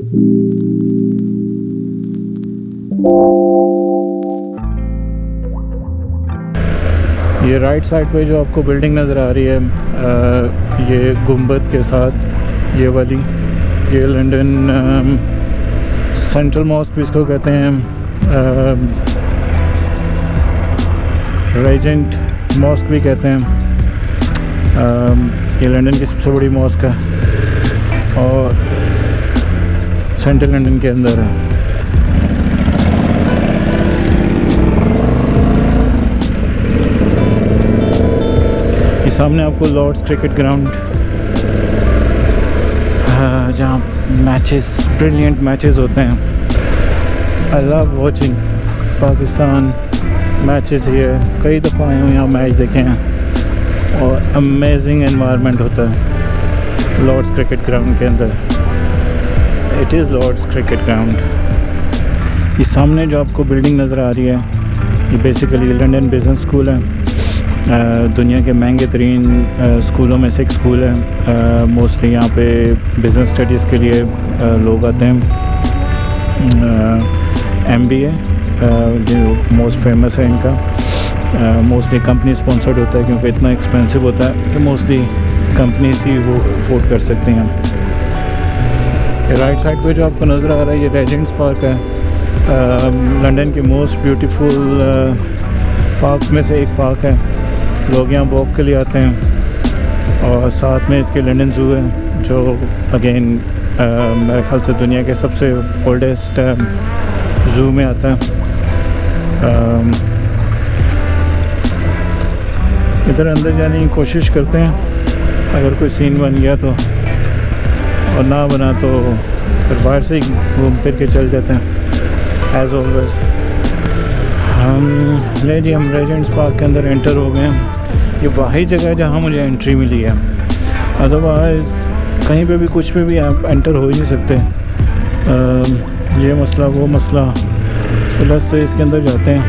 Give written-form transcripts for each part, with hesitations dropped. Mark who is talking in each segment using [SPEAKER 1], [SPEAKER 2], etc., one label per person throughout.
[SPEAKER 1] ये right side पे जो आपको बिल्डिंग नज़र आ रही है, ये गुंबद के साथ, ये वाली, ये लंदन सेंट्रल मॉस्क भी इसको कहते हैं, रेजेंट मॉस्क भी कहते हैं। ये लंदन की सबसे बड़ी मॉस्क है और सेंट्रल लंदन के अंदर है। ये सामने आपको लॉर्ड्स क्रिकेट ग्राउंड, जहाँ मैचेस, ब्रिलियंट मैचेस होते हैं। I love watching Pakistan matches here. कई दफ़ा आए हूँ यहाँ मैच देखे हैं और अमेजिंग एनवायरनमेंट होता है लॉर्ड्स क्रिकेट ग्राउंड के अंदर। It is Lord's cricket ground. ये सामने जो आपको बिल्डिंग नज़र आ रही है, ये बेसिकली लंदन बिज़नेस स्कूल है। दुनिया के महंगे तरीन स्कूलों में से एक स्कूल है। मोस्टली यहाँ पे बिज़नेस स्टडीज़ के लिए लोग आते हैं। MBA जो मोस्ट फेमस है इनका, मोस्टली कंपनी स्पॉन्सर्ड होता है क्योंकि इतना एक्सपेंसिव होता है कि मोस्टली कंपनीज ही वो अफोर्ड कर सकती हैं। राइट साइड पे जो आपको नज़र आ रहा है, ये रेजेंट्स पार्क है। लंदन के मोस्ट ब्यूटीफुल पार्क्स में से एक पार्क है। लोग यहाँ वॉक के लिए आते हैं और साथ में इसके लंदन ज़ू है जो अगेन मेरे ख्याल से दुनिया के सबसे ओल्डेस्ट ज़ू में आता है। इधर अंदर जाने की कोशिश करते हैं, अगर कोई सीन बन गया तो, और ना बना तो फिर बाहर से ही घूम फिर के चल जाते हैं एज़ ऑलवेज। हम रेजेंट्स पार्क के अंदर एंटर हो गए हैं। ये वही जगह है जहाँ मुझे एंट्री मिली है, अदरवाइज़ कहीं पे भी कुछ पे भी आप एंटर हो ही नहीं सकते। ये मसला वो मसला, प्लस से इसके अंदर जाते हैं,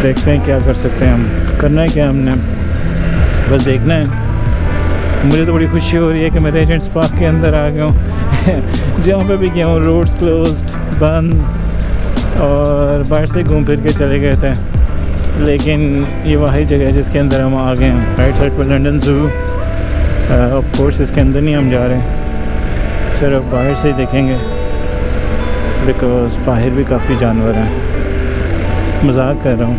[SPEAKER 1] देखते हैं क्या कर सकते हैं हम। करना है क्या हमने, बस देखना है। मुझे तो बड़ी खुशी हो रही है कि मैं रेजेंट्स पार्क के अंदर आ गया हूँ। जहाँ पे भी गया हूँ रोड्स क्लोज्ड, बंद, और बाहर से घूम फिर के चले गए थे, लेकिन ये वही जगह है जिसके अंदर हम आ गए हैं। राइट साइड पर लंदन ज़ू, ऑफ कोर्स इसके अंदर नहीं हम जा रहे, सिर्फ बाहर से ही देखेंगे बिकॉज़ बाहर भी काफ़ी जानवर हैं। मजाक कर रहा हूँ।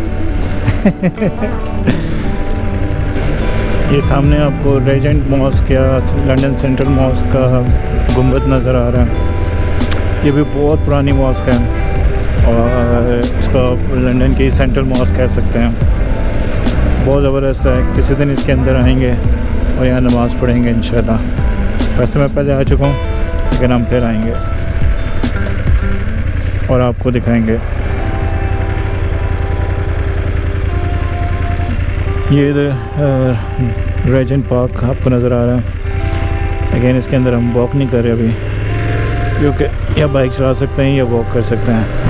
[SPEAKER 1] ये सामने आपको रेजेंट मॉस्क या लंदन सेंट्रल मॉस्क का गुंबद नज़र आ रहा है। ये भी बहुत पुरानी मॉस्क है और इसको लंदन की सेंट्रल मॉस्क कह सकते हैं। बहुत ज़बरदस्त है। किसी दिन इसके अंदर आएंगे और यहाँ नमाज़ पढ़ेंगे इंशाल्लाह। वैसे मैं पहले आ चुका हूँ, लेकिन हम फिर आएंगे और आपको दिखाएंगे। ये इधर रेजेंट पार्क आपको नज़र आ रहा है। अगेन इसके अंदर हम वॉक नहीं कर रहे अभी, क्योंकि या बाइक चला सकते हैं या वॉक कर सकते हैं।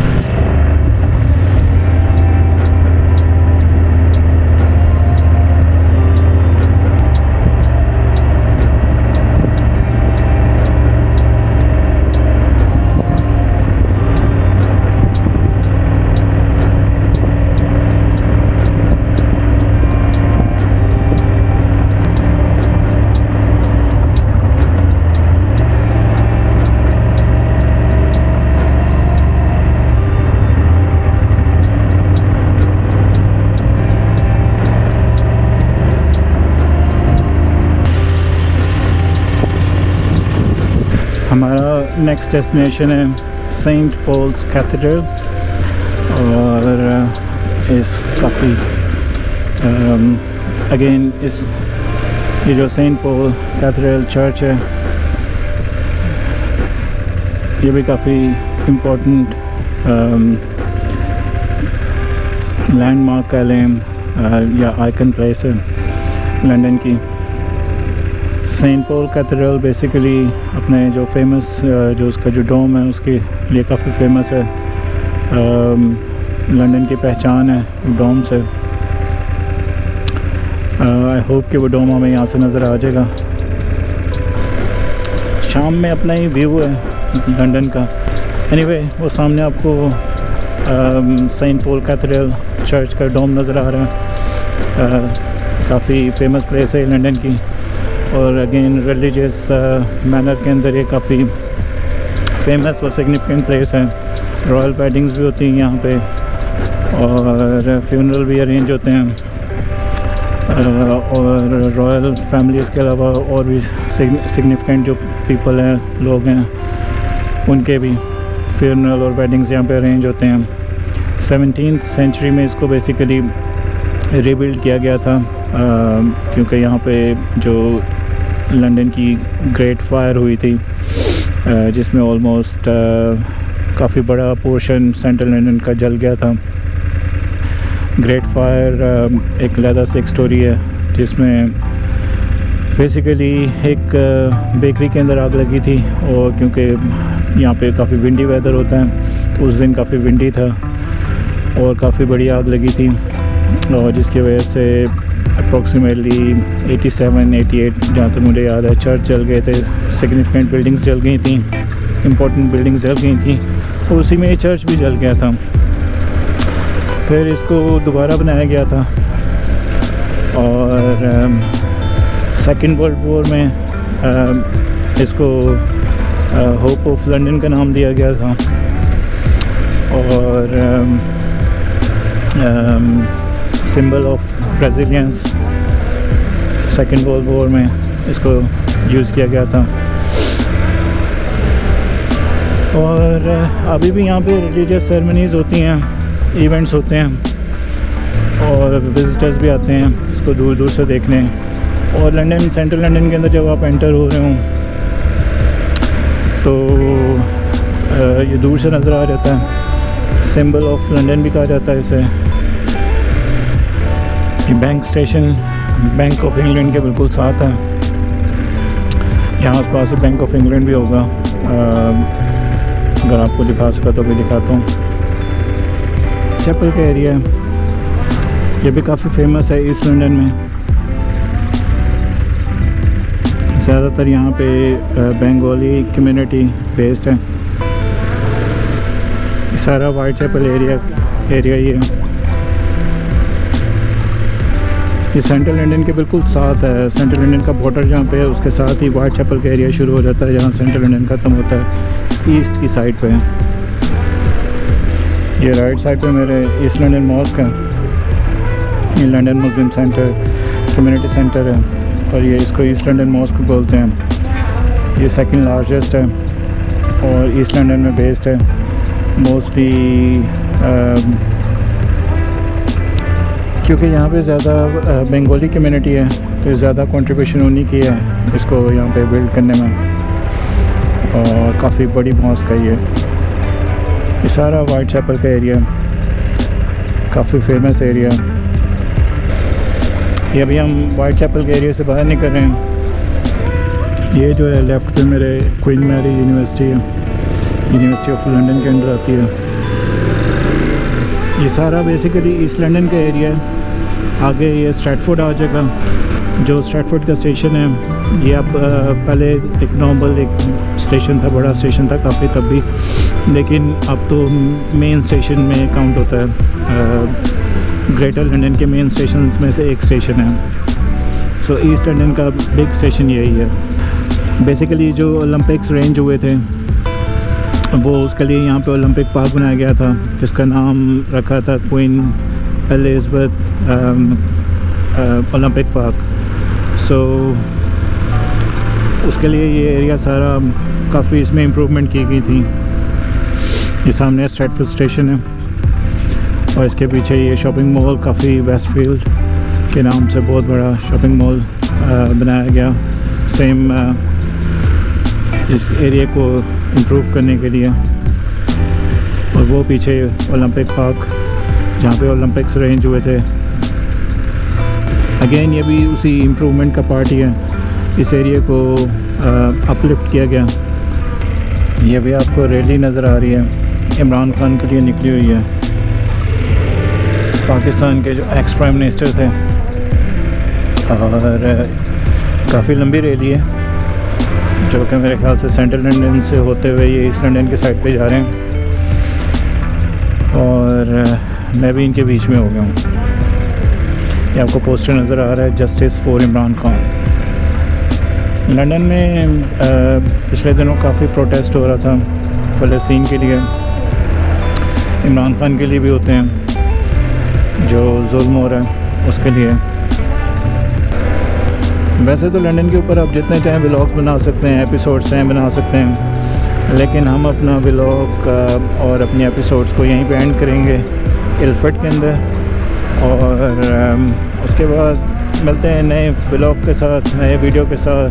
[SPEAKER 1] हमारा नेक्स्ट डेस्टिनेशन है सेंट पॉल्स कैथेड्रल, और इस काफ़ी अगेन इस ये जो सेंट पॉल कैथेड्रल चर्च है, ये भी काफ़ी इम्पोर्टेंट लैंडमार्क कह लें या आइकन प्लेस है लंदन की। सेंट पॉल कैथेड्रल बेसिकली अपने जो फेमस जो उसका जो डोम है उसके लिए काफ़ी फेमस है। लंदन की पहचान है डोम से। आई होप कि वो डोम हमें यहाँ से नज़र आ जाएगा। शाम में अपना ही व्यू है लंदन का। एनीवे वो सामने आपको सेंट पॉल कैथेड्रल चर्च का डोम नज़र आ रहा है। काफ़ी फेमस प्लेस है लंदन की, और अगेन रिलीजियस मैनर के अंदर ये काफ़ी फेमस और सिग्निफिकेंट प्लेस है। रॉयल वेडिंग्स भी होती हैं यहाँ पे, और फ्यूनरल भी अरेंज होते हैं, और रॉयल फैमिलीज़ के अलावा और भी सिग्निफिकेंट जो पीपल हैं, लोग हैं, उनके भी फ्यूनरल और वेडिंग्स यहाँ पे अरेंज होते हैं। 17th सेंचुरी में इसको बेसिकली रीबिल्ड किया गया था, क्योंकि यहाँ पे जो लंदन की ग्रेट फायर हुई थी, जिसमें ऑलमोस्ट काफ़ी बड़ा पोर्शन सेंट्रल लंदन का जल गया था। ग्रेट फायर एक अलग से एक स्टोरी है, जिसमें बेसिकली एक बेकरी के अंदर आग लगी थी, और क्योंकि यहाँ पे काफ़ी विंडी वेदर होता है, तो उस दिन काफ़ी विंडी था और काफ़ी बड़ी आग लगी थी, और जिसकी वजह से अप्रॉक्सीमेटली 87-88 जहाँ तक मुझे याद है चर्च जल गए थे, सिग्निफिकेंट बिल्डिंग्स जल गई थी, इम्पोर्टेंट बिल्डिंग्स जल गई थी, और उसी में ये चर्च भी जल गया था। फिर इसको दोबारा बनाया गया था, और सेकेंड वर्ल्ड वॉर में इसको होप ऑफ लंदन का नाम दिया गया था, और symbol of resilience second world war में इसको यूज़ किया गया था। और अभी भी यहाँ पे रिलीजियस सेरेमनीज़ होती हैं, इवेंट्स होते हैं, और विज़िटर्स भी आते हैं इसको दूर दूर से देखने। और लंदन, सेंट्रल लंदन के अंदर जब आप एंटर हो रहे हो तो ये दूर से नज़र आ जाता है, सिंबल ऑफ लंदन भी कहा जाता है इसे। Bank station bank of England के बिल्कुल साथ है, यहाँ आस पास बैंक ऑफ इंग्लैंड भी होगा, अगर आपको दिखा सका तो भी दिखाता हूँ। चैपल का एरिया है, ये भी काफ़ी फेमस है ईस्ट लंदन में। ज़्यादातर यहाँ पे बंगाली कम्युनिटी बेस्ड है। सारा वाइटचैपल एरिया ही है। ये सेंट्रल लंदन के बिल्कुल साथ है। सेंट्रल लंदन का बॉर्डर जहाँ पे है उसके साथ ही व्हाइटचैपल का एरिया शुरू हो जाता है, जहाँ सेंट्रल लंदन ख़त्म होता है ईस्ट की साइड पे। ये राइट साइड पे मेरे ईस्ट लंदन मॉस्क है, ये लंदन मुस्लिम सेंटर कम्युनिटी सेंटर है, और ये इसको ईस्ट लंदन मॉस्क बोलते हैं। ये सेकंड लार्जेस्ट है और ईस्ट लंदन में बेस्ड है। मोस्टली क्योंकि यहाँ पे ज़्यादा बंगाली कम्युनिटी है, तो ज़्यादा कंट्रीब्यूशन उन्हीं की है इसको यहाँ पे बिल्ड करने में, और काफ़ी बड़ी मॉस्क है ये सारा व्हाइटचैपल का एरिया, काफ़ी फेमस एरिया। ये अभी हम व्हाइटचैपल के एरिया से बाहर निकल रहे हैं। ये जो है लेफ़्ट पे मेरे क्वीन मैरी यूनिवर्सिटी है, यूनिवर्सिटी ऑफ लंदन के अंदर आती है। ये सारा बेसिकली ईस्ट लंदन का एरिया है। आगे ये स्ट्रैटफोर्ड आ जाएगा, जो स्ट्रैटफोर्ड का स्टेशन है ये अब पहले एक नॉर्मल एक स्टेशन था, बड़ा स्टेशन था काफ़ी तब भी, लेकिन अब तो मेन स्टेशन में काउंट होता है। ग्रेटर लंदन के मेन स्टेशन में से एक स्टेशन है। सो ईस्ट लंदन का बिग स्टेशन यही है। बेसिकली जो ओलंपिक्स रेंज हुए थे वो उसके लिए यहाँ पे ओलंपिक पार्क बनाया गया था, जिसका नाम रखा था क्वीन एलिज़ाबेथ ओलंपिक पार्क। सो उसके लिए ये एरिया सारा काफ़ी इसमें इम्प्रूवमेंट की गई थी। ये सामने स्ट्रैटफोर्ड स्टेशन है, और इसके पीछे ये शॉपिंग मॉल काफ़ी वेस्टफील्ड के नाम से बहुत बड़ा शॉपिंग मॉल बनाया गया, सेम इस एरिया को इम्प्रूव करने के लिए। और वो पीछे ओलंपिक पार्क जहाँ पे ओलंपिक्स रेंज हुए थे, अगेन ये भी उसी इम्प्रूवमेंट का पार्ट ही है। इस एरिया को अपलिफ्ट किया गया। ये भी आपको रैली नज़र आ रही है, इमरान खान के लिए निकली हुई है, पाकिस्तान के जो एक्स प्राइम मिनिस्टर थे, और काफ़ी लंबी रैली है। जो कि मेरे ख्याल से सेंट्रल लंदन से होते हुए ये ईस्ट लंदन की साइड पे जा रहे हैं, और मैं भी इनके बीच में हो गया हूँ। ये आपको पोस्टर नज़र आ रहा है, justice for Imran Khan. London में पिछले दिनों काफ़ी प्रोटेस्ट हो रहा था फ़लस्तीन के लिए, इमरान खान के लिए भी होते हैं, जो जुल्म हो रहा है उसके लिए। वैसे तो लंदन के ऊपर आप जितने चाहें व्लॉग्स बना सकते हैं, एपिसोड्स हैं बना सकते हैं, लेकिन हम अपना व्लॉग और अपने एपिसोड्स को यहीं पे एंड करेंगे इल्फर्ट के अंदर, और उसके बाद मिलते हैं नए व्लॉग के साथ, नए वीडियो के साथ,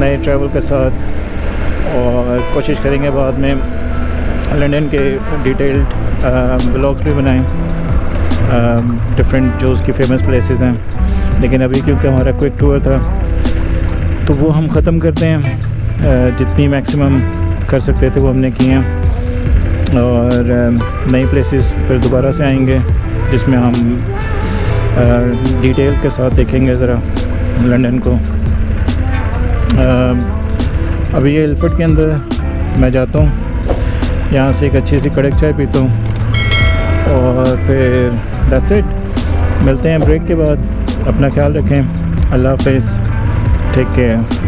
[SPEAKER 1] नए ट्रैवल के साथ, और कोशिश करेंगे बाद में लंदन के डिटेल्ड व्लॉग्स भी बनाएं, डिफरेंट जो उसकी फेमस प्लेसेस हैं। लेकिन अभी क्योंकि हमारा क्विक टूर था तो वो हम ख़त्म करते हैं, जितनी मैक्सिमम कर सकते थे वो हमने किए हैं, और नई प्लेसेस फिर दोबारा से आएंगे जिसमें हम डिटेल के साथ देखेंगे ज़रा लंदन को। अभी ये इल्फर्ट के अंदर मैं जाता हूँ, यहाँ से एक अच्छी सी कड़क चाय पीता हूँ, और फिर दैट्स इट। मिलते हैं ब्रेक के बाद। अपना ख्याल रखें। अल्लाह हाफ़िज़, टेक केयर।